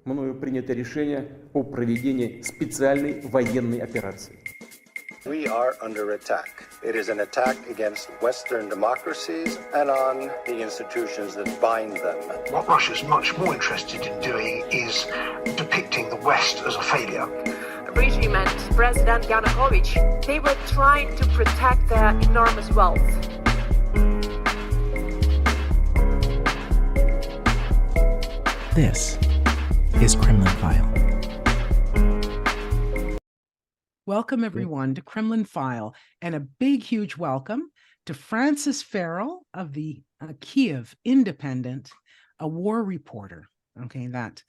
мною принято решение о проведении специальной военной операции. We are under attack. It is an attack against Western democracies and on the institutions that bind them. What Russia's much more interested in doing is depicting the West as a failure. The regime and President Yanukovych, they were trying to protect their enormous wealth. This is Kremlin File. Welcome, everyone, to Kremlin File, and a big, huge welcome to Francis Farrell of the Kyiv Independent, a war reporter, that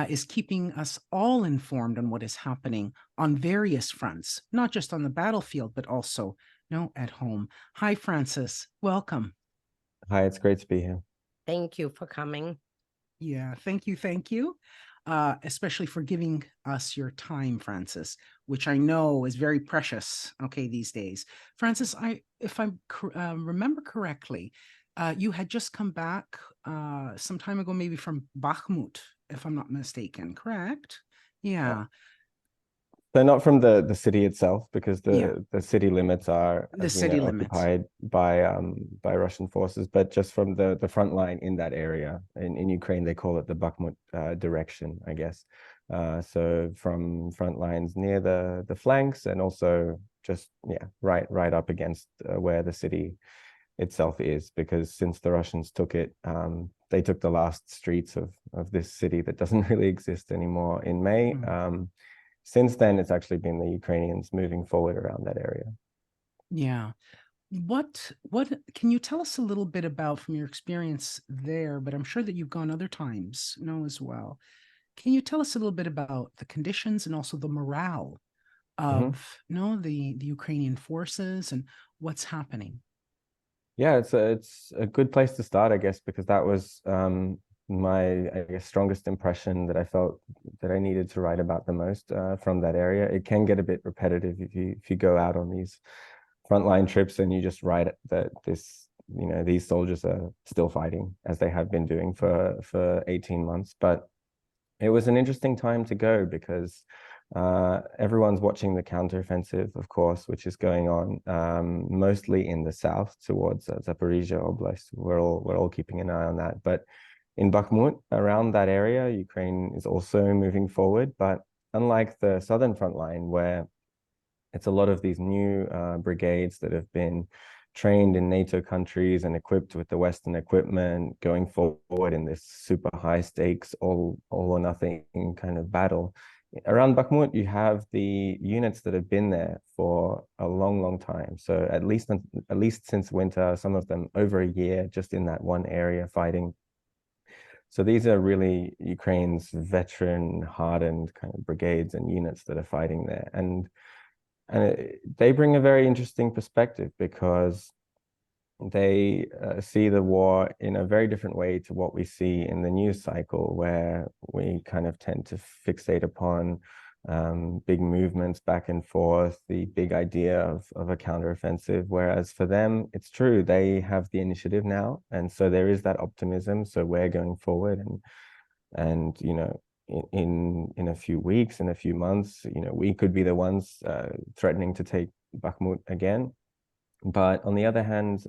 is keeping us all informed on what is happening on various fronts, not just on the battlefield, but also at home. Hi, Francis. Welcome. Hi, it's great to be here. Thank you for coming. Yeah, thank you. Thank you. Especially for giving us your time, Francis, which I know is very precious, these days. Francis, if I remember correctly, you had just come back some time ago, maybe from Bakhmut, if I'm not mistaken, correct? Yeah. So not from the city itself, because the city limits are occupied by Russian forces, but just from the front line in that area. In Ukraine, they call it the Bakhmut direction, I guess. So from front lines near the flanks, and also just right up against where the city itself is, because since the Russians took it, they took the last streets of this city that doesn't really exist anymore in May. Since then, it's actually been the Ukrainians moving forward around that area. Yeah. What can you tell us a little bit about from your experience there? But I'm sure that you've gone other times, as well. Can you tell us a little bit about the conditions and also the morale of the Ukrainian forces and what's happening? Yeah, it's a good place to start, I guess, because that was my strongest impression that I felt that I needed to write about the most from that area. It can get a bit repetitive if you go out on these frontline trips and you just write that these soldiers are still fighting, as they have been doing for 18 months. But it was an interesting time to go because everyone's watching the counteroffensive, of course, which is going on mostly in the south towards Zaporizhia Oblast. We're all keeping an eye on that, but in Bakhmut, around that area, Ukraine is also moving forward. But unlike the southern front line, where it's a lot of these new brigades that have been trained in NATO countries and equipped with the Western equipment, going forward in this super high stakes, all or nothing kind of battle, around Bakhmut, you have the units that have been there for a long, long time. So at least since winter, some of them over a year, just in that one area fighting. So these are really Ukraine's veteran, hardened kind of brigades and units that are fighting there. And they bring a very interesting perspective, because they see the war in a very different way to what we see in the news cycle, where we kind of tend to fixate upon big movements back and forth, the big idea of a counteroffensive, whereas for them, it's true, they have the initiative now, and so there is that optimism. So we're going forward, and in a few weeks, in a few months, we could be the ones threatening to take Bakhmut again. But on the other hand,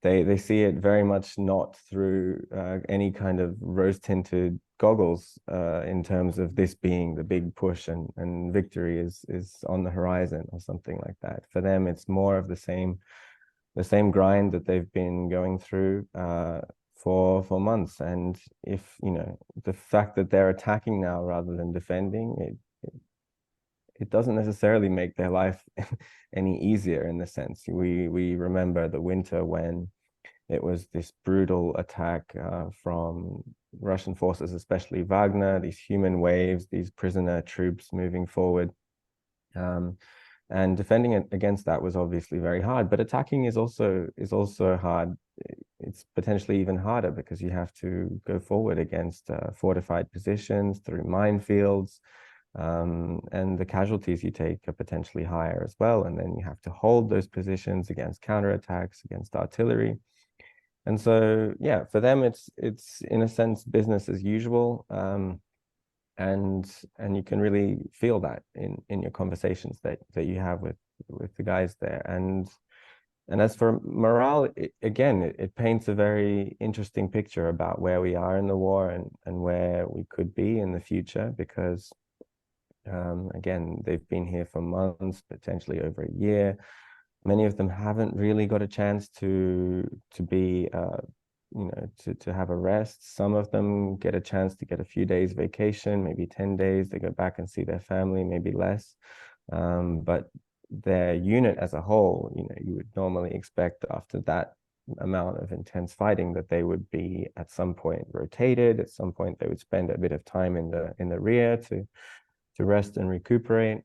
they see it very much not through any kind of rose-tinted goggles in terms of this being the big push and victory is on the horizon or something like that. For them, it's more of the same grind that they've been going through for months. And if the fact that they're attacking now rather than defending, it doesn't necessarily make their life any easier, in the sense. We remember the winter when it was this brutal attack from Russian forces, especially Wagner, these human waves, these prisoner troops moving forward. And defending it against that was obviously very hard, but attacking is also hard. It's potentially even harder, because you have to go forward against fortified positions, through minefields, and the casualties you take are potentially higher as well. And then you have to hold those positions against counterattacks, against artillery. And so, yeah, for them, it's in a sense business as usual. and you can really feel that in your conversations that you have with the guys there. And as for morale, it paints a very interesting picture about where we are in the war and where we could be in the future, because again, they've been here for months, potentially over a year. Many of them haven't really got a chance to be to have a rest. Some of them get a chance to get a few days vacation, maybe 10 days. They go back and see their family, maybe less. But their unit as a whole, you would normally expect after that amount of intense fighting that they would be at some point rotated. At some point, they would spend a bit of time in the rear to rest and recuperate.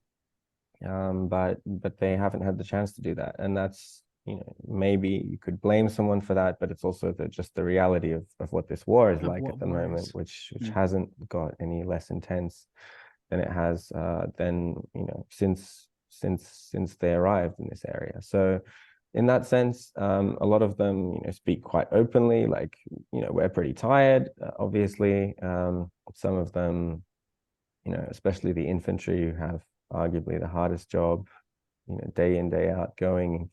But they haven't had the chance to do that, and that's, maybe you could blame someone for that, but it's also just the reality of what this war is like at the moment, which hasn't got any less intense than it has since they arrived in this area. So in that sense, a lot of them speak quite openly, like, we're pretty tired, obviously. Some of them, especially the infantry, who have arguably the hardest job, day in, day out, going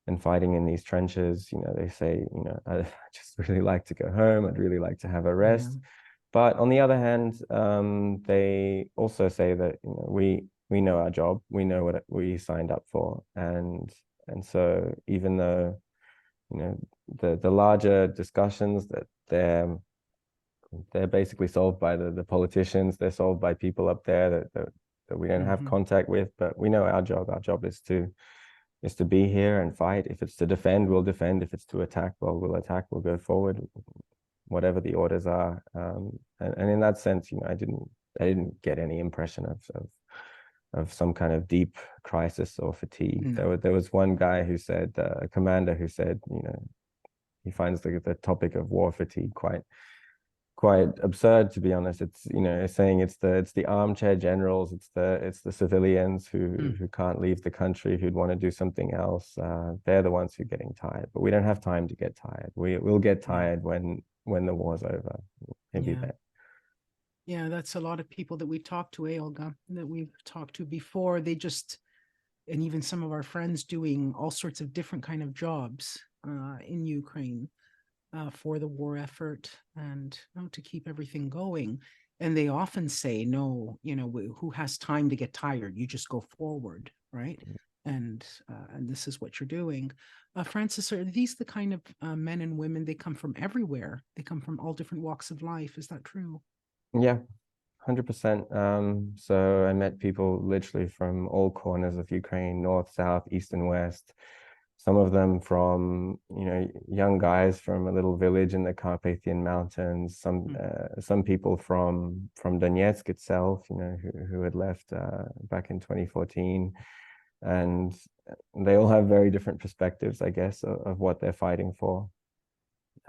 and fighting in these trenches, they say, I just really like to go home. I'd really like to have a rest. Yeah. But on the other hand, they also say that, we know our job, we know what we signed up for. And so even though, the larger discussions that they're basically solved by the politicians, they're solved by people up there that we don't have contact with, but we know our job. Our job is to be here and fight. If it's to defend, we'll defend. If it's to attack, well, we'll attack. We'll go forward, whatever the orders are. And in that sense, I didn't get any impression of some kind of deep crisis or fatigue. There was one guy who said, a commander who said, he finds the topic of war fatigue quite absurd, to be honest. It's saying it's the armchair generals, it's the civilians who can't leave the country, who'd want to do something else. They're the ones who are getting tired, but we don't have time to get tired. We'll get tired when the war's over. Maybe that. Yeah, that's a lot of people that we talked to, Olga, that we've talked to before. They just, and even some of our friends doing all sorts of different kind of jobs in Ukraine. For the war effort and to keep everything going. And they often say, no, who has time to get tired? You just go forward, right? And this is what you're doing. Francis, are these the kind of men and women? They come from everywhere. They come from all different walks of life. Is that true? Yeah, 100%. So I met people literally from all corners of Ukraine, north, south, east, and west. Some of them from, young guys from a little village in the Carpathian Mountains. Some people from Donetsk itself, who had left back in 2014, and they all have very different perspectives, I guess, of what they're fighting for.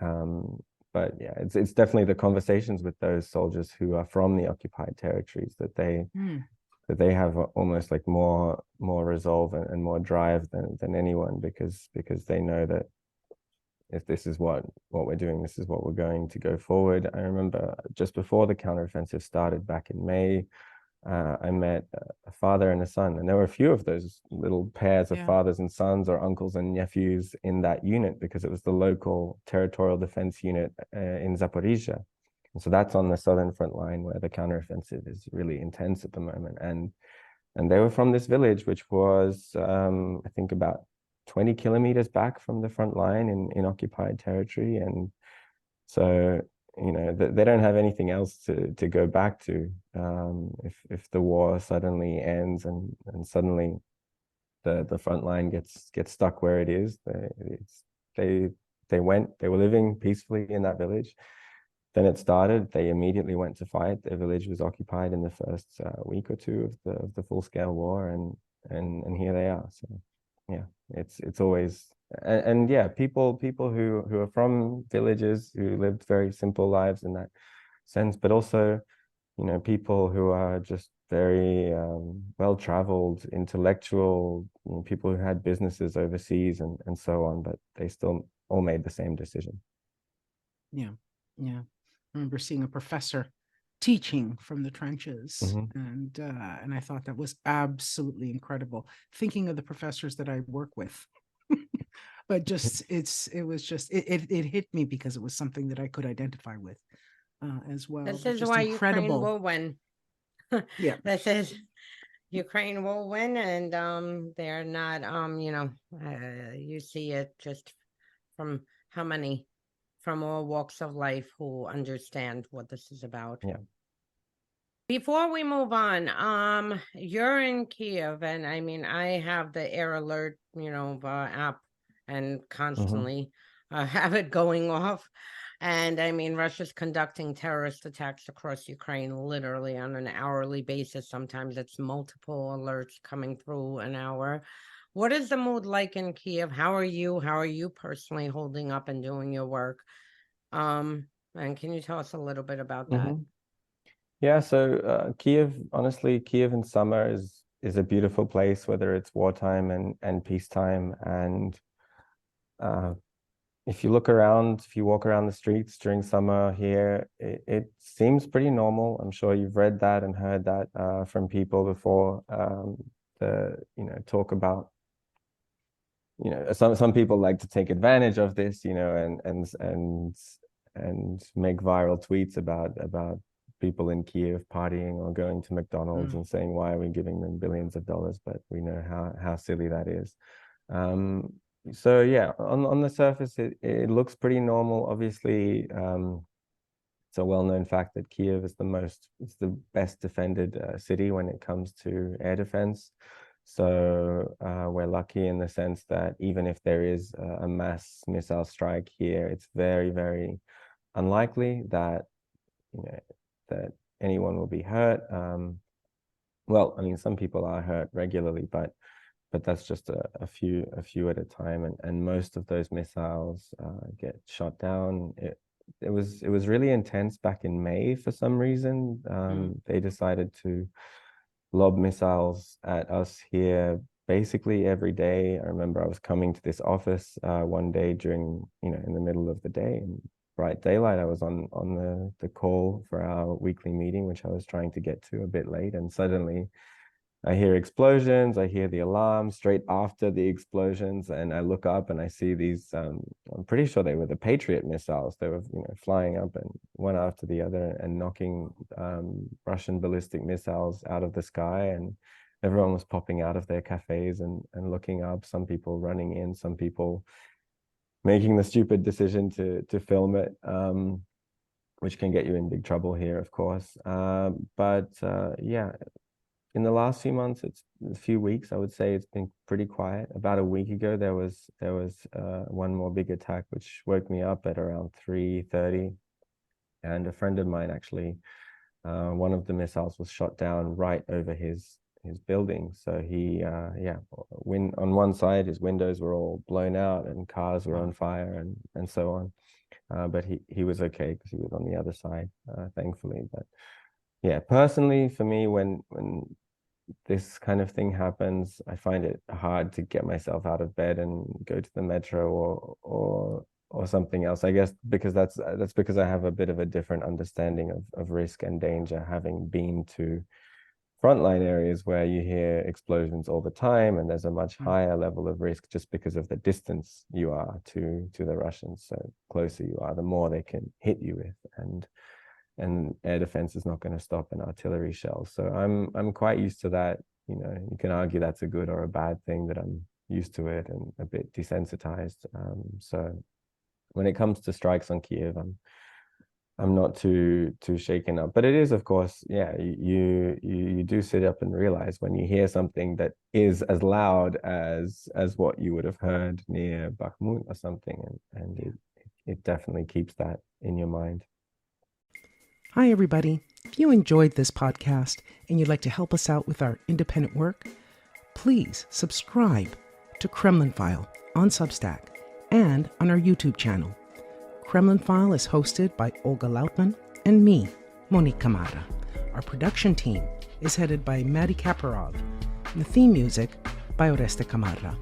But yeah, it's definitely the conversations with those soldiers who are from the occupied territories that they have almost like more resolve and more drive than anyone, because they know that if this is what we're doing, this is what we're going to go forward. I remember just before the counteroffensive started back in May, I met a father and a son, and there were a few of those little pairs of fathers and sons, or uncles and nephews, in that unit, because it was the local territorial defense unit in Zaporizhia. So that's on the southern front line where the counteroffensive is really intense at the moment. And they were from this village, which was, I think, about 20 kilometers back from the front line in occupied territory. And so, they don't have anything else to go back to if the war suddenly ends and suddenly the front line gets stuck where it is. They were living peacefully in that village. Then it started. They immediately went to fight. Their village was occupied in the first week or two of the full-scale war, and here they are. So yeah, it's always and yeah, people who are from villages, who lived very simple lives in that sense, but also people who are just very well-traveled, intellectual, people who had businesses overseas and so on, but they still all made the same decision. Yeah. I remember seeing a professor teaching from the trenches, Mhm. and I thought that was absolutely incredible. Thinking of the professors that I work with, but just it hit me because it was something that I could identify with as well. This But is just why Ukraine incredible. will win. Yeah. This is Ukraine will win, and they're not you see it just from how many from all walks of life who understand what this is about. Yeah. Before we move on, you're in Kyiv, and I mean, I have the Air Alert, app, and constantly have it going off. And I mean, Russia's conducting terrorist attacks across Ukraine literally on an hourly basis. Sometimes it's multiple alerts coming through an hour. What is the mood like in Kyiv? How are you? How are you personally holding up and doing your work? And can you tell us a little bit about that? Yeah, so Kyiv, honestly, Kyiv in summer is a beautiful place, whether it's wartime and peacetime. And if you look around, if you walk around the streets during summer here, it seems pretty normal. I'm sure you've read that and heard that from people before. Talk about, some people like to take advantage of this, and make viral tweets about people in Kyiv partying or going to McDonald's and saying, why are we giving them billions of dollars? But we know how silly that is. So yeah, on the surface, it looks pretty normal. Obviously, it's a well-known fact that Kyiv is the best defended city when it comes to air defense. So we're lucky in the sense that even if there is a mass missile strike here, it's very, very unlikely that that anyone will be hurt. Well, I mean, some people are hurt regularly, but that's just a few at a time, and most of those missiles get shot down. It was really intense back in May for some reason. They decided to lob missiles at us here basically every day. I remember I was coming to this office one day during, in the middle of the day, and bright daylight, I was on the call for our weekly meeting, which I was trying to get to a bit late, and suddenly I hear explosions, I hear the alarm straight after the explosions, and I look up and I see these, I'm pretty sure they were the Patriot missiles. They were, flying up and one after the other and knocking Russian ballistic missiles out of the sky, and everyone was popping out of their cafes and looking up, some people running in, some people making the stupid decision to film it, which can get you in big trouble here, of course. Yeah, in the last few months, it's a few weeks, I would say it's been pretty quiet. About a week ago, there was one more big attack, which woke me up at around 3:30. And a friend of mine, actually, one of the missiles was shot down right over his building. So he, on one side, his windows were all blown out and cars were on fire and so on. But he was okay because he was on the other side, thankfully. But yeah, personally, for me, when this kind of thing happens, I find it hard to get myself out of bed and go to the metro or something else. I guess because that's because I have a bit of a different understanding of risk and danger, having been to frontline areas where you hear explosions all the time, and there's a much higher level of risk just because of the distance you are to the Russians. So closer you are, the more they can hit you with, and air defense is not going to stop an artillery shell. So I'm quite used to that. You can argue that's a good or a bad thing, that I'm used to it and a bit desensitized. So when it comes to strikes on Kyiv, I'm not too shaken up. But it is, of course, yeah, you do sit up and realize when you hear something that is as loud as what you would have heard near Bakhmut or something, and it definitely keeps that in your mind. Hi, everybody. If you enjoyed this podcast and you'd like to help us out with our independent work, please subscribe to Kremlin File on Substack and on our YouTube channel. Kremlin File is hosted by Olga Lautman and me, Monique Camara. Our production team is headed by Maddie Kaparov, and the theme music by Oreste Camarra.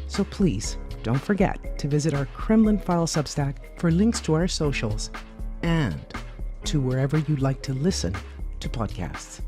So please don't forget to visit our Kremlin File Substack for links to our socials and to wherever you'd like to listen to podcasts.